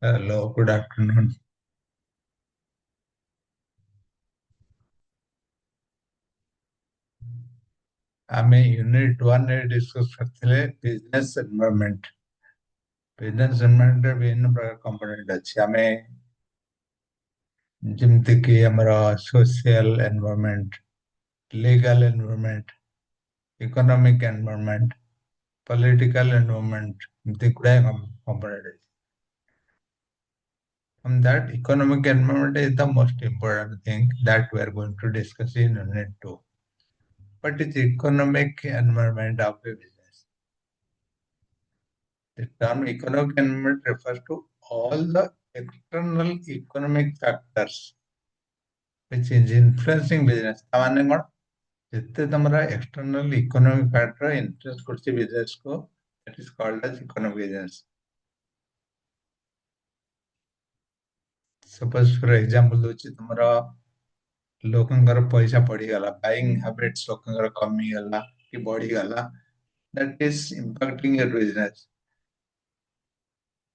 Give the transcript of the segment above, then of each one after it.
Hello, good afternoon. ଆମେ unit 1 ରେ discus କରିଥିଲେ ବିଜନେସ୍ ଏନଭାରମେଣ୍ଟ। ବିଜନେସ୍ ଏନଭାରମେଣ୍ଟରେ ବିଭିନ୍ନ ପ୍ରକାର କମ୍ପୋନେଣ୍ଟ ଅଛି। ଆମେ ଯେମିତିକି ଆମର social environment, legal environment, economic environment, political environment, ଏମିତି ଗୁଡ଼ାଏ କମ୍ପୋନେଣ୍ଟ ଅଛି। And that economic environment is the most important thing that we are going to discuss in Unit 2. What is economic environment of a business? The term economic environment refers to all the external economic factors which is influencing business. तामाने कौन जितने तुम्हारा external economic factor influence करती business को, that is called as economic business. Suppose for example दोची तुम्हारा लोकंगर पैसा पड़ी गला, buying habits लोकंगर कमी गला कि बढ़ी गला, that is impacting your business.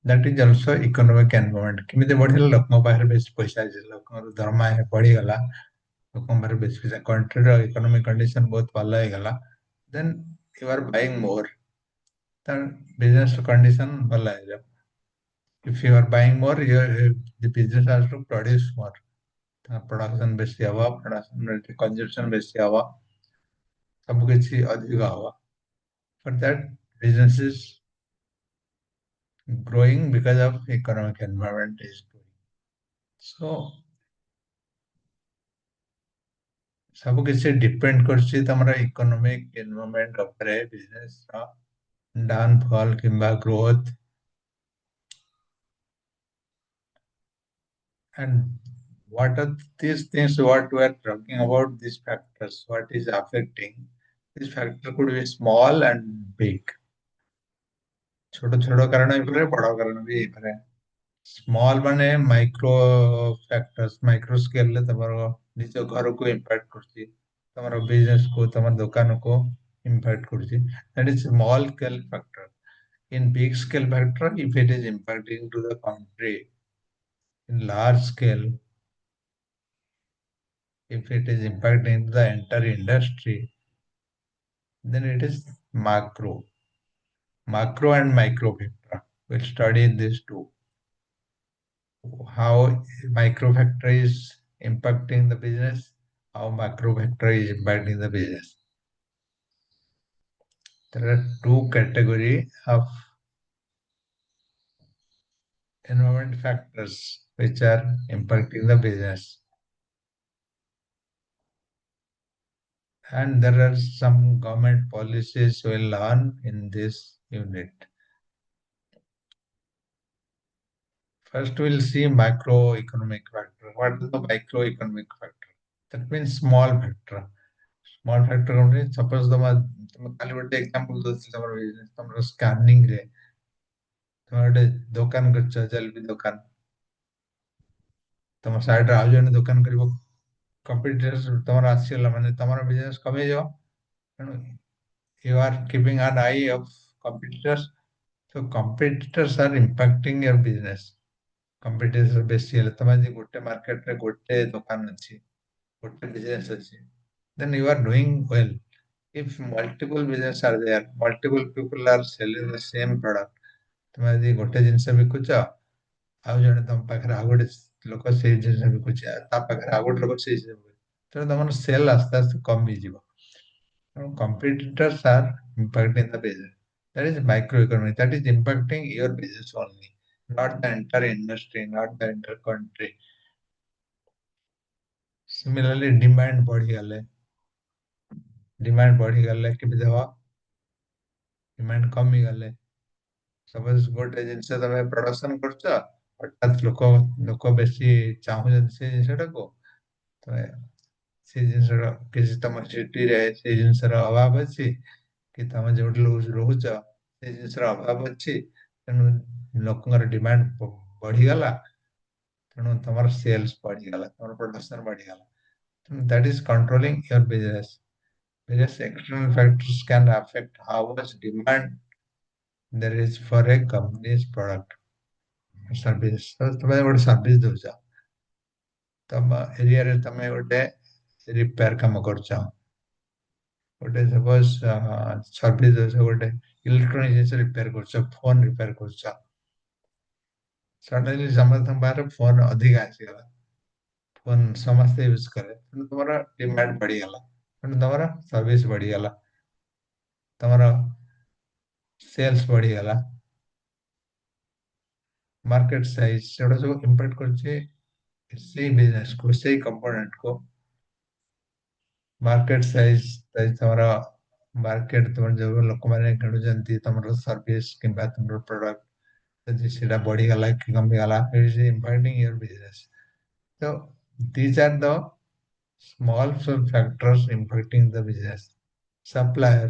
That is also economic environment. କେମିତି ବଢିଲା ଲୋକଙ୍କ ପାଖରେ ବେଶୀ ପଇସା ଅଛି, ଲୋକଙ୍କର ଦରମା ବଢିଗଲା, ଲୋକଙ୍କ ପାଖରେ ବେଶୀ ପଇସା, countryର economic condition ବହୁତ ଭଲ ହେଇଗଲା, then you are buying more. then business condition ଭଲ ହେଇଯିବ. If you are buying more, the business has to produce more. production ବେଶୀ ହବ, production consumption ବେଶୀ ହବ, ସବୁ କିଛି ଅଧିକ ହବ. For that, business is growing because of economic environment is growing. So सब किसी डिपेंड करछि तमरा इकोनॉमिक एनवायरनमेंट उपरे बिजनेस रा डाउनफॉल किंबा growth and what are these things what we are talking about, these factors what is affecting. This factor could be small and big. छोटो छोटो कारण भी पारे, बड़ा कारण भी पारे. स्मॉल माने माइक्रो फैक्टर्स, माइक्रो स्केल ले तमरो निज घर को इंपैक्ट करछि, तमरो बिजनेस को, तमर दुकान को इंपैक्ट करछि. That is small scale factor. In big scale factor, if it is impacting to the country, in large scale, if it is impacting the entire industry, then it is macro. Macro and micro factor. We'll study these two. How micro factor is impacting the business, how macro factor is impacting the business. There are two category of environment factors which are impacting the business. And there are some government policies we'll learn in this unit. First, we'll see macroeconomic factor. What is the microeconomic factor? That means small factor. Small factor only. Suppose the खाली ଗୋଟେ example ଦଉଛି ତମର business, ତମର scanning ରେ ତମେ ଗୋଟେ ଦୋକାନ କରିଛ, ଜଲବି ଦୋକାନ, ତମ ସାଇଡ୍ ରେ ଆଉ ଜଣେ ଦୋକାନ କରିବ, competitors ତମର ଆସିଗଲା ମାନେ ତମର business କମିଯିବ. ତେଣୁ you are keeping an eye of competitors. So competitors are impacting your business. Competitors ବେଶୀ ହେଲେ ତମେ ଯଦି ଗୋଟେ ମାର୍କେଟରେ ଗୋଟେ ଦୋକାନ ଅଛି, ଗୋଟେ ବିଜନେସ ଅଛି, then you are doing well. If multiple business are there, multiple people are selling the same product, ତମେ ଯଦି ଗୋଟେ ଜିନିଷ ବିକୁଛ, ଆଉ ଜଣେ ତମ ପାଖରେ ଆଉ ଗୋଟେ ଲୋକ ସେଇ ଜିନିଷ ବିକୁଛି, ତା ପାଖରେ ଆଉ ଗୋଟେ ଲୋକ ସେଇ ଜିନିଷ ବିକୁଛି, ତେଣୁ ତମର ସେଲ୍ ଆସ୍ତେ ଆସ୍ତେ କମିଯିବ. ତେଣୁ competitors are impacting the business. That is microeconomic. That is impacting your business only, not the entire industry, not the entire country. Similarly, demand बढ़िगले केମିତି ହବ, demand କମିଗଲେ, suppose ଗୋଟେ ଜିନିଷ ତମେ production କରୁଛ, ହଠାତ୍ ଲୋକ ବେଶୀ ଚାହୁଁଛନ୍ତି ସେ ଜିନିଷଟାକୁ, ତମେ ସେ ଜିନିଷର କିଛି ତମ ସିଟିରେ ସେଇ ଜିନିଷର ଅଭାବ ଅଛି, କି ତମେ ଯୋଉଠି ରହୁଛ ସେ ଜିନିଷର ଅଭାବ ଅଛି, ତେଣୁ ଲୋକଙ୍କର ଡିମାଣ୍ଡ ବଢିଗଲା, ତେଣୁ ତମର ସେଲ୍ସ ବଢିଗଲା, ତମର production ବଢିଗଲା. That is controlling your business. Various external factors can affect how much demand there is for a company's product. Service तुम्हें गोटे सर्विस दौच तम एरिया रे तमे गोटे रिपेयर काम करछ गोटे सपोज सर्विस दौच गोटे इलेक्ट्रोनिक जिनिस रिपेयर करछ फोन रिपेयर करछ सडनली समस्त बाहर फोन अधिक आसीगला फोन समस्त यूज करे तुम डिमांड बढ़ीगला तुम सर्विस बढ़ीगला तुम सेल्स बढ़ीगला मार्केट साइज से सब इम्पैक्ट कर बिजनेस को से कंपोनेंट को मार्केट साइज तुम मार्केट तुम जो लोक मैंने किणुचंती तुम सर्विस किंबा तुम प्रोडक्ट जदि सेटा बढ़ीगला कि कमीगला it is impacting your business so these are the small factors impacting the business supplier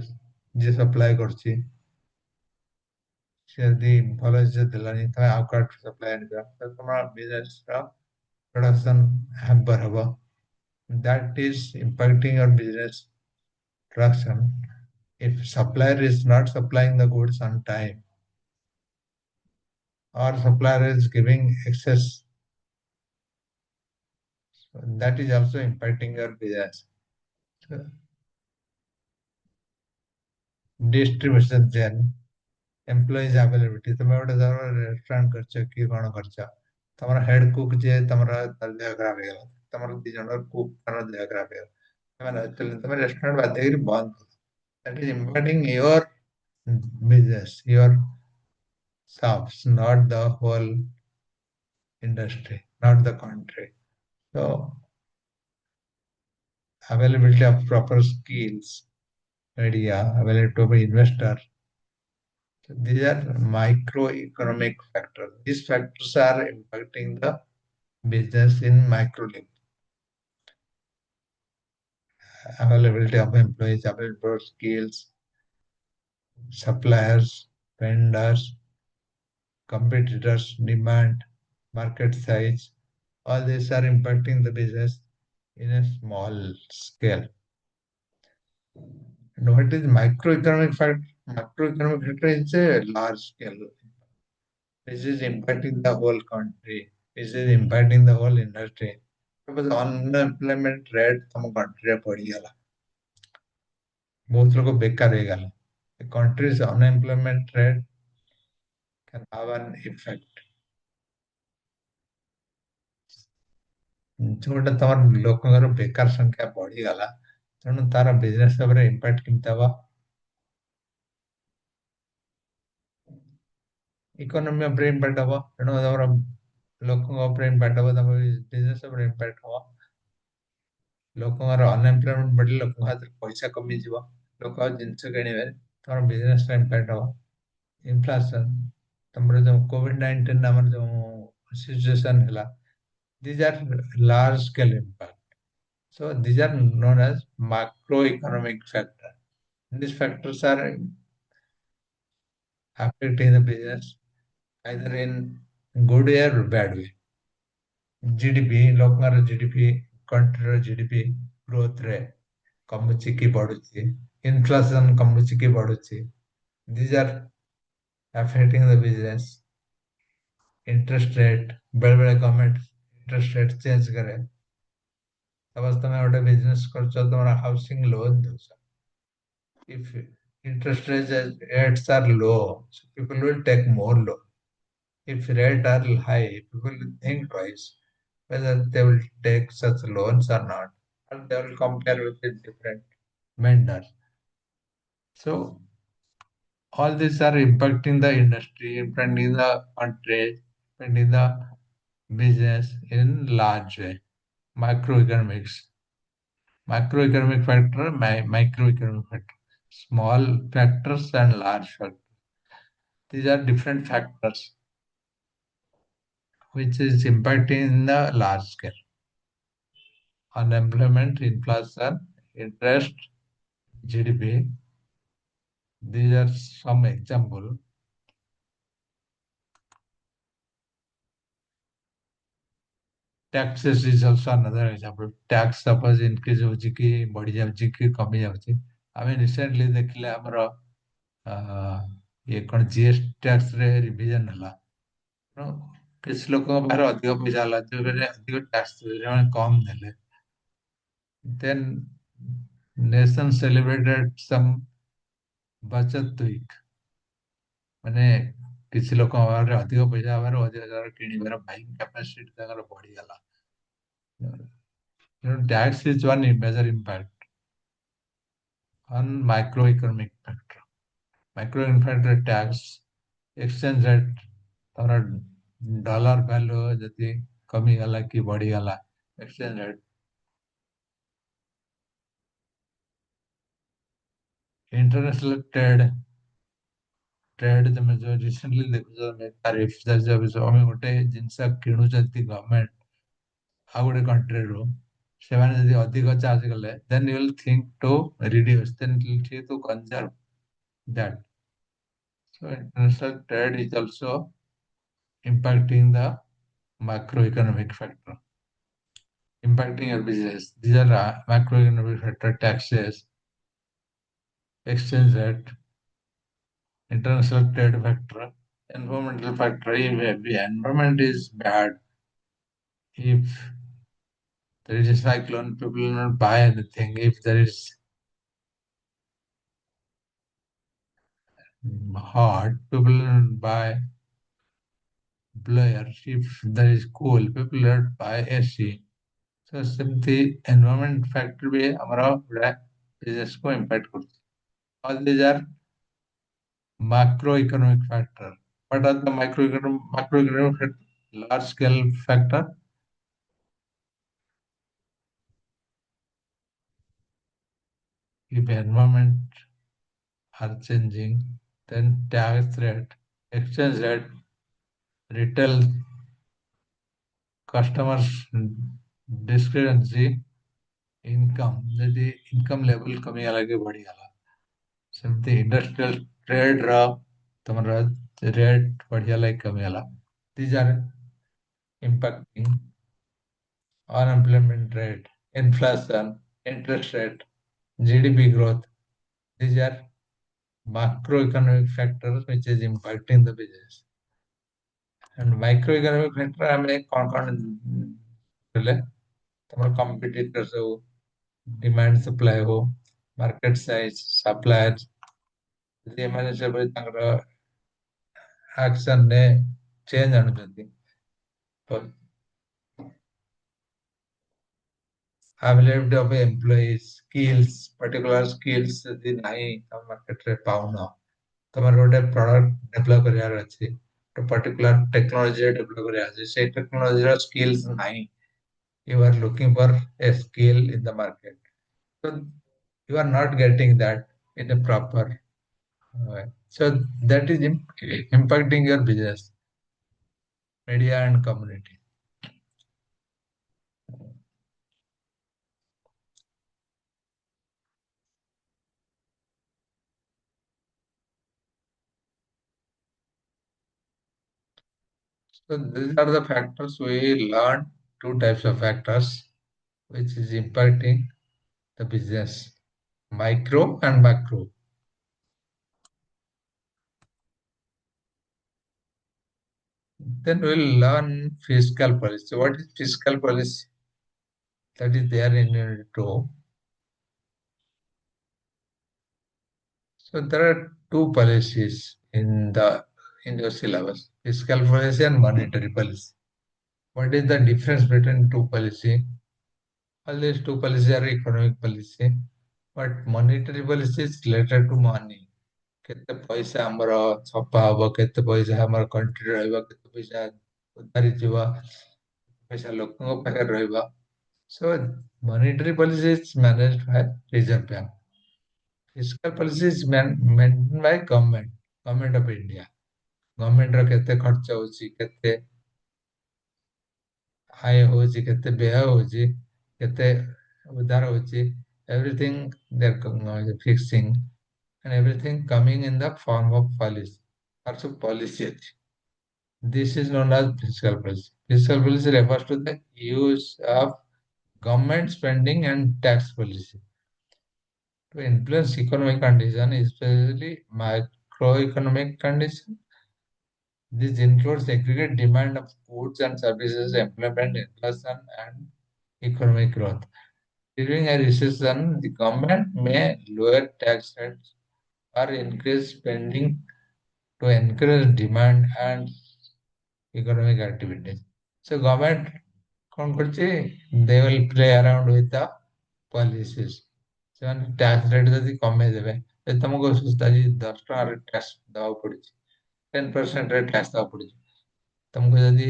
J supply करछि से यदि भल से देलानी तमे आउ कार्ड सप्लाई आनिबा त तमरा बिजनेस रा प्रोडक्शन हैम्पर हबो that is impacting your business production if supplier is not supplying the goods on time or supplier is giving excess so that is also impacting your business so, distribution chain employees availability तुम गोटे धर restaurant कर कि कौन कर तुम head cook जे तुम देह खराब हो तुम दी जन कुक देह खराब हो तुम रेस्टोरेंट बाध्य बंद that is impacting your business your shops not the whole industry not the country so availability of proper skills media availability of investor so these are microeconomic factors these factors are impacting the business in micro level availability of employees, availability of skills, suppliers, vendors, competitors, demand, market size. All these are impacting the business in a small scale. And what is microeconomic factor? Macroeconomic factor is a large scale. This is impacting the whole country. This is impacting the whole industry. Because unemployment rate तम country रे बढ़िगला बहुत लोग बेकार हो गला the country's unemployment rate can have an effect जोटा तुम लोकर बेकार संख्या बढ़ीगला तेणु तार बिजनेस इम्पैक्ट केमती हम इकोनॉमी इम्पैक्ट हम तेणु तुम लोक इम्पैक्ट हम तुम बिजनेस इम्पैक्ट हम लोकर अनएम्प्लॉयमेंट बढ़े लोक हाथ पैसा कमी लोक जिनस किणे तुम बिजनेस इम्पैक्ट हम इन्फ्लेशन तुम जो कोविड-19 नाम जो सिचुएशन है these are large scale impact so these are known as macroeconomic factors. These factors are affecting the business either in good way or bad way. GDP, ଲୋକଙ୍କର GDP, country GDP growth ରେ କମୁଛି କି ବଢୁଛି, inflation କମୁଛି କି ବଢୁଛି. These are affecting the business. Interest rate, ବେଳେ ବେଳେ government interest rate change करे. सपोज तुम गोटे बिजनेस कर हाउसिंग लोन दौच if interest rates are low, so people will take more loan. If rates are high, people will think twice whether they will take such loans or not, and they will compare with the different vendors. So all these are impacting the industry, impacting the country, impacting the business in large way. Microeconomics, macroeconomic factor, microeconomic factor, small factors and large factors. These are different factors which is impacting in the large scale. Unemployment, inflation, interest, GDP. These are some example. Taxes is also another example. Tax suppose increase होची कि बढ़ी जाउची कि कमी जाउची. आमे recently देखले हमरो ये कौन जीएसटी टैक्स रे रिवीजन हला. କିଛି ଲୋକଙ୍କ ପାଖରେ ଅଧିକ ପଇସା ହେଲା ଯୋଉମାନେ ଅଧିକ ଟ୍ୟାକ୍ସ ଦେଲେ ସେମାନେ କମ ଦେଲେ ଦେନ୍ ନେସନ ସେଲିବ୍ରେଟେଡ ସମ୍ ବଚତ ୱିକ୍ ମାନେ କିଛି ଲୋକଙ୍କ ପାଖରେ ଅଧିକ ପଇସା ହବାରୁ ଅଧିକ ଜାଗାରେ କିଣିବାର ବାଇଂ କାପାସିଟି ତାଙ୍କର ବଢିଗଲା tax is one major impact on microeconomic factor. Microeconomic tax, exchange rate, तोरा डॉलर वैल्यू जति कमी गला कि बढ़ी गला एक्सचेंज रेट इंटरनेशनल ट्रेड तमे जो रिसेंटली देखो तमे टैरिफ जब हम गोटे जिनस किणुचंती गवर्नमेंट आ गोटे कंट्री रो ସେମାନେ ଯଦି ଅଧିକ ଚାର୍ଜ କଲେ then you will think to reduce then you will think to conserve that. So international trade is also impacting the macroeconomic factor, impacting your business. These are macroeconomic factor: taxes, exchange rate, international trade factor, environmental factor. If the environment is bad, if there is a cyclone, people will not buy anything. If there is hot, people will not buy blower. If there is cool, people will not buy AC. So simply environment factor भी हमारा बड़ा business को impact करता है. All these are macroeconomic factor. What are the macroeconomic factor? Large scale factor. If environment are changing, then tax rate, exchange rate, retail customers discrepancy, income, ଯଦି income level କମିଗଲା କି ବଢିଗଲା ସେମିତି industrial trade ର ତମର rate ବଢିଗଲା କି କମିଗଲା. These are impacting unemployment rate, inflation, interest rate, GDP growth. These are macroeconomic factors which is impacting the business. And microeconomic factor ଆମେ କଣ ହେଲେ ତମର competitors ହଉ, demand supply ହଉ, market size, suppliers, ଯଦି ଏମାନେ ସବୁ ତାଙ୍କର action ରେ change ଆଣୁଛନ୍ତି ତ availability of employees, skills, particular skills ଯଦି ନାହିଁ ତମ ମାର୍କେଟରେ ପାଉନ ତମର ଗୋଟେ ପ୍ରଡକ୍ଟ ଡେଭଲପ କରିବାର ଅଛି ଗୋଟେ particular technology ଡେଭଲପ କରିବାର ଅଛି ସେଇ ଟେକ୍ନୋଲୋଜିର skills ନାହିଁ you are looking for a skill in the market so you are not getting that in a proper way so that is impacting your business media and community. So these are the factors we learn two types of factors which is impacting the business micro and macro. Then we'll learn fiscal policy. What is fiscal policy? That is there in Unit 2. So there are two policies in your syllabus, fiscal policy and monetary policy. What is the difference between two policy? All these two policies are economic policy, but monetary policy is related to money. କେତେ ପଇସା ଆମର ଛପା ହବ କେତେ ପଇସା ଆମର country ରହିବ କେତେ ପଇସା ଉଧାରି ଯିବ ପଇସା ଲୋକଙ୍କ ପାଖରେ ରହିବ so monetary policy is managed by Reserve Bank. Fiscal policy is maintained by government of India. Government ର କେତେ ଖର୍ଚ୍ଚ ହଉଛି କେତେ ଆୟ ହଉଛି କେତେ ବ୍ୟୟ ହଉଛି କେତେ ଉଧାର ହଉଛି everything they're fixing and everything coming in the form of policy. Also policy ଅଛି. This is known as fiscal policy. Fiscal policy refers to the use of government spending and tax policy to influence economic condition, especially macroeconomic condition. This includes aggregate demand of goods and services, employment, inflation, and economic growth. During a recession, the government may lower tax rates or increase spending to encourage demand and economic activity. So government କଣ କରୁଛି they will play around with the policies. ସେମାନେ tax rate ଯଦି କମେଇ ଦେବେ ଯଦି ତମକୁ ଆଜି 10 ଟଙ୍କାର ଟ୍ୟାକ୍ସ ଦେବାକୁ ପଡୁଛି 10% ଟ୍ୟାକ୍ସ ଦେବାକୁ ପଡୁଛି ତମକୁ ଯଦି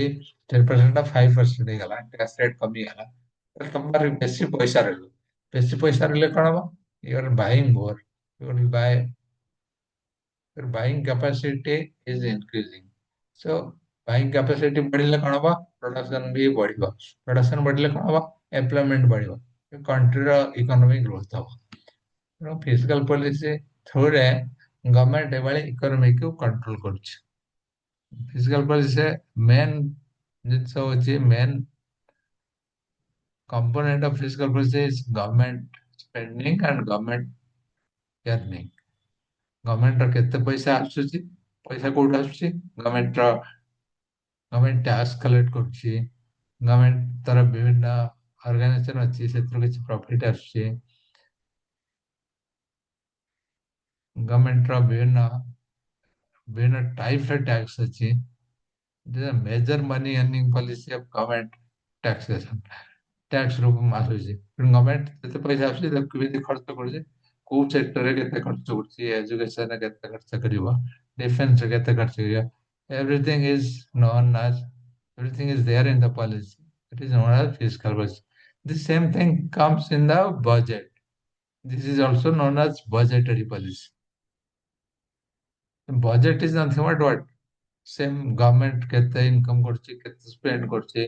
10% 5% ହେଇଗଲା ଟ୍ୟାକ୍ସ ରେଟ୍ କମିଗଲା ତାହେଲେ ତମ ପାଖରେ ବେଶୀ ପଇସା ରହିବ ବେଶୀ ପଇସା ରହିଲେ କଣ ହବ ୟୁଆର ବାଇଂ ମୋର your Bai your buying capacity is increasing. So buying capacity ବଢିଲେ କଣ ହବ production ବି ବଢିବ production ବଢିଲେ କଣ ହବ employment ବଢିବ countryର economic growth ହବ ତେଣୁ fiscal policy ଥ୍ରୁରେ ଗଭର୍ଣ୍ଣମେଣ୍ଟ ଏଭଳି ଇକୋନୋମିକୁ କଣ୍ଟ୍ରୋଲ କରୁଛି fiscal policy ମେନ୍ ଜିନିଷ ହଉଛି main component of fiscal policy is government spending and government earning. ଗଭର୍ଣ୍ଣମେଣ୍ଟର କେତେ ପଇସା ଆସୁଛି ପଇସା କୋଉଠୁ ଆସୁଛି ଗଭର୍ଣ୍ଣମେଣ୍ଟ ଟ୍ୟାକ୍ସ କଲେକ୍ଟ କରୁଛି ଗଭର୍ଣ୍ଣମେଣ୍ଟ ତାର ବିଭିନ୍ନ ଅର୍ଗାନାଇଜେସନ ଅଛି ସେଥିରୁ କିଛି ପ୍ରଫିଟ ଆସୁଛି ଗଭର୍ଣ୍ଣମେଣ୍ଟର ବିଭିନ୍ନ ବିଭିନ୍ନ ଟାଇପ୍ସ ଟ୍ୟାକ୍ସ ଅଛି major money earning policy of government taxation tax ରୁ ଆସୁଛି ତେଣୁ ଗଭର୍ଣ୍ଣମେଣ୍ଟ ଯେତେ ପଇସା ଆସୁଛି ତାକୁ କେମିତି ଖର୍ଚ୍ଚ କରୁଛି କୋଉ ସେକ୍ଟରରେ କେତେ ଖର୍ଚ୍ଚ କରୁଛି ଏଜୁକେସନରେ କେତେ ଖର୍ଚ୍ଚ କରିବ ଡିଫେନ୍ସରେ କେତେ ଖର୍ଚ୍ଚ କରିବ everything is known as everything is there in the policy it is known as fiscal policy the same thing comes in the budget this is also known as budgetary policy budget is nothing but what same government କେତେ income କରୁଛି କେତେ spend କରୁଛି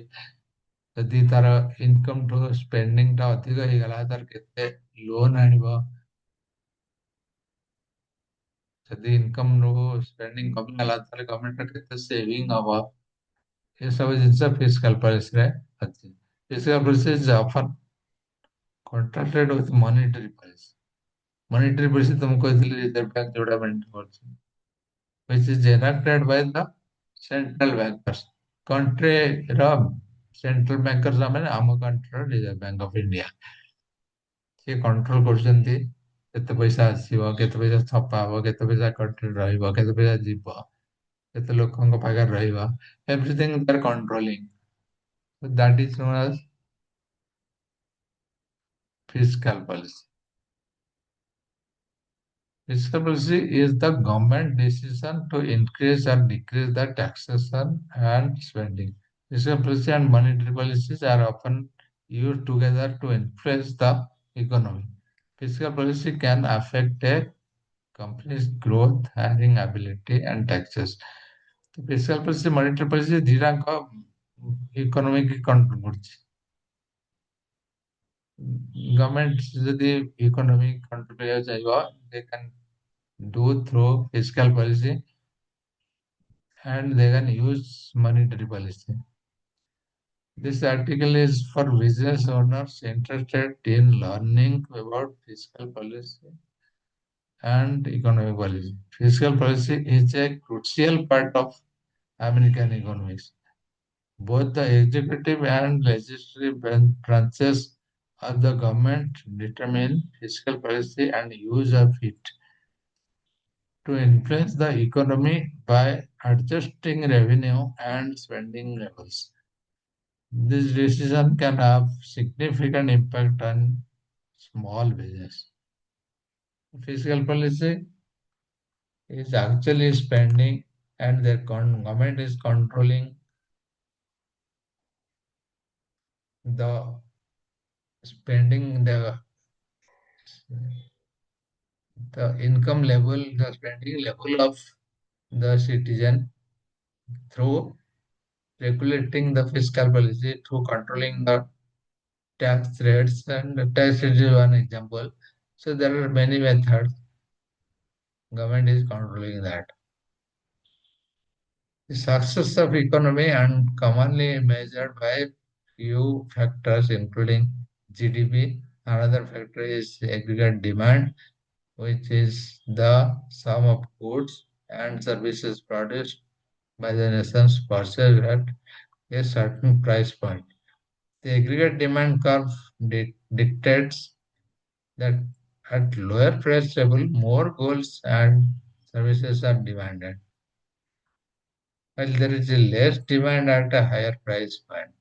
ଯଦି ତାର income ଠୁ spending ଟା ଅଧିକ ହେଇଗଲା ତାର କେତେ ଲୋନ ଆଣିବ ଯଦି ଇନକମ ରୁ ସ୍ପେଣ୍ଡିଂ କମିଗଲା ତାହେଲେ ଗଭର୍ଣ୍ଣମେଣ୍ଟର କେତେ ସେଭିଂ ହବ ଏସବୁ ଜିନିଷ ଫିସ୍କାଲ ପଲିସିରେ ଅଛି fiscal policy is often contracted with monetary policy monetary policy ତମକୁ କହିଥିଲି ରିଜର୍ଭ ବ୍ୟାଙ୍କ ଯୋଉଟା ମେଣ୍ଟେନ କରୁଛି which is enacted by the central bankers कंट्रीର ସେଣ୍ଟ୍ରାଲ ବ୍ୟାଙ୍କର୍ସ ମାନେ ଆମ କଣ୍ଟ୍ରିର ରିଜର୍ଭ ବ୍ୟାଙ୍କ ଅଫ ଇଣ୍ଡିଆ ସିଏ କଣ୍ଟ୍ରୋଲ କରୁଛନ୍ତି କେତେ ପଇସା ଆସିବ କେତେ ପଇସା ଛପା ହବ କେତେ ପଇସା କଣ୍ଟ୍ରି ରହିବ କେତେ ପଇସା ଯିବ କେତେ ଲୋକଙ୍କ ପାଖରେ ରହିବ everything they are controlling that is known as fiscal policy. Fiscal policy is the government decision to increase or decrease the taxation and spending. Fiscal policy and monetary policies are often used together to influence the economy. Fiscal policy can affect a company's growth, hiring ability, and taxes. तो fiscal policy, monetary policy ଦିଟାଙ୍କ economy की control କରୁଛି government ଯଦି economy control କରିବାକୁ ଚାହିଁବ they can do through fiscal policy and they can use monetary policy. This article is for business owners interested in learning about fiscal policy and economic policy. Fiscal policy is a crucial part of American economics. Both the executive and legislative branches of the government determine fiscal policy and use of it to influence the economy by adjusting revenue and spending levels. This decision can have significant impact on small business. Fiscal policy is actually spending and the government is controlling the spending, the income level, the spending level of the citizen through regulating the fiscal policy, through controlling the tax rates, and the tax rate is one example. So there are many methods. Government is controlling that. The success of economy and commonly measured by few factors, including GDP. Another factor is aggregate demand, which is the sum of goods and services produced by the nations purchased at a certain price point. The aggregate demand curve dictates that at lower price level, more goods and services are demanded, while there is a less demand at a higher price point.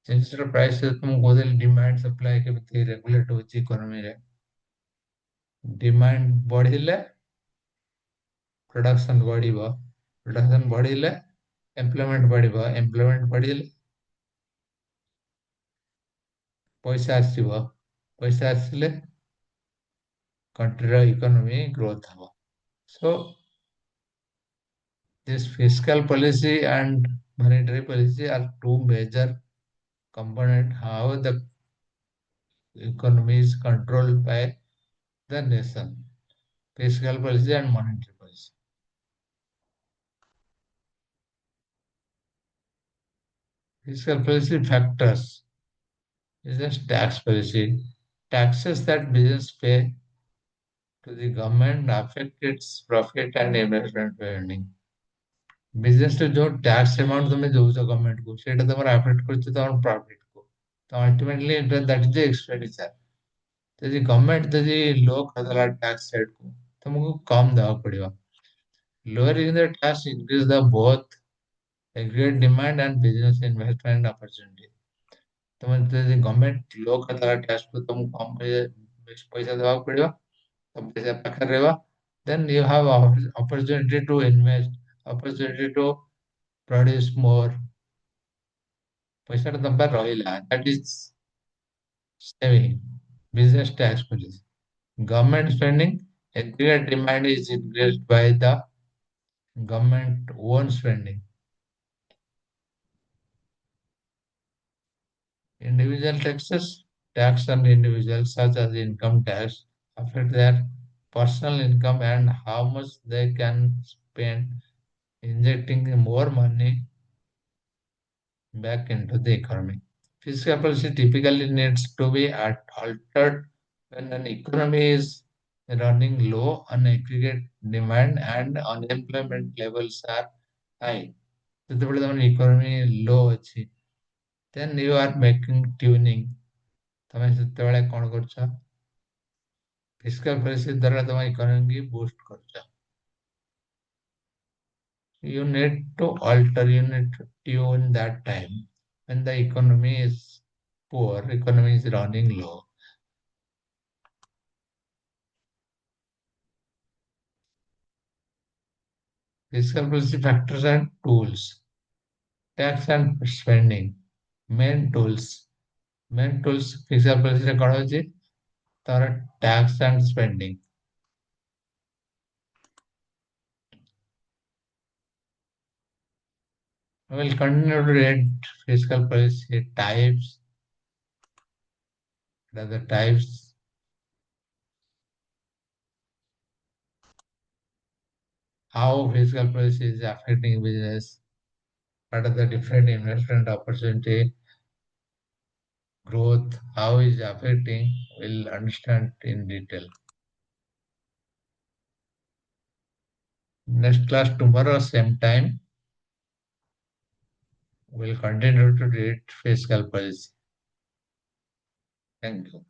ଜିନିଷର price ତୁମକୁ କହୁଥିଲି demand supply କେମିତି regulate ହେଉଛି ଇକୋନୋମିରେ demand ବଢ଼ିଲେ production ବଢ଼ିବ production ବଢ଼ିଲେ employment ବଢ଼ିବ employment ବଢ଼ିଲେ ପଇସା ଆସିବ ପଇସା ଆସିଲେ countryର economy growth ହେବ so this fiscal policy and monetary policy are two major component how the economy is controlled by the nation, fiscal policy and monetary policy. Fiscal policy factors is just tax policy. Taxes that business pay to the government affect its profit and investment spending. Business जो tax amount तुम्हें दौच government को सेटा तुम affect कर profit को तो ultimately that is the expenditure यदि government यदि लो करदेला टैक्स रेट को तुमको कम देवा पड़ेगा lowering the tax increase the both aggregate demand and business investment opportunity तुम यदि गवर्नमेंट लो करदेला टैक्स को तुमको कम पैसा देवा पड़ेगा तब पैसा पाखर रहेगा then you have opportunity to invest opportunity to produce more पैसा तम पाखरे रहिला that is saving business tax policy government spending aggregate demand is increased by the government own spending. Individual taxes tax on individuals such as income tax affect their personal income and how much they can spend, injecting more money back into the economy. Fiscal policy typically needs to be altered when an economy is running low on aggregate demand and unemployment levels are high. ଯେତେବେଳେ ତମର economy ଲୋ ଅଛି then you are making tuning ତମେ ସେତେବେଳେ କଣ କରୁଛ fiscal policy ଦ୍ୱାରା ତମ economy କି ବୁଷ୍ଟ କରୁଛ you need to alter you need to tune that time when the economy is poor economy is running low fiscal policy factors and tools tax and spending main tools fiscal policy ରେ କଣ ହଉଛି ତମର tax and spending I will continue to read fiscal policy types, what are the types, how fiscal policy is affecting business, what are the different investment opportunity, growth, how is affecting, we'll understand in detail. Next class tomorrow, same time, we'll continue to read fiscal policy. Thank you.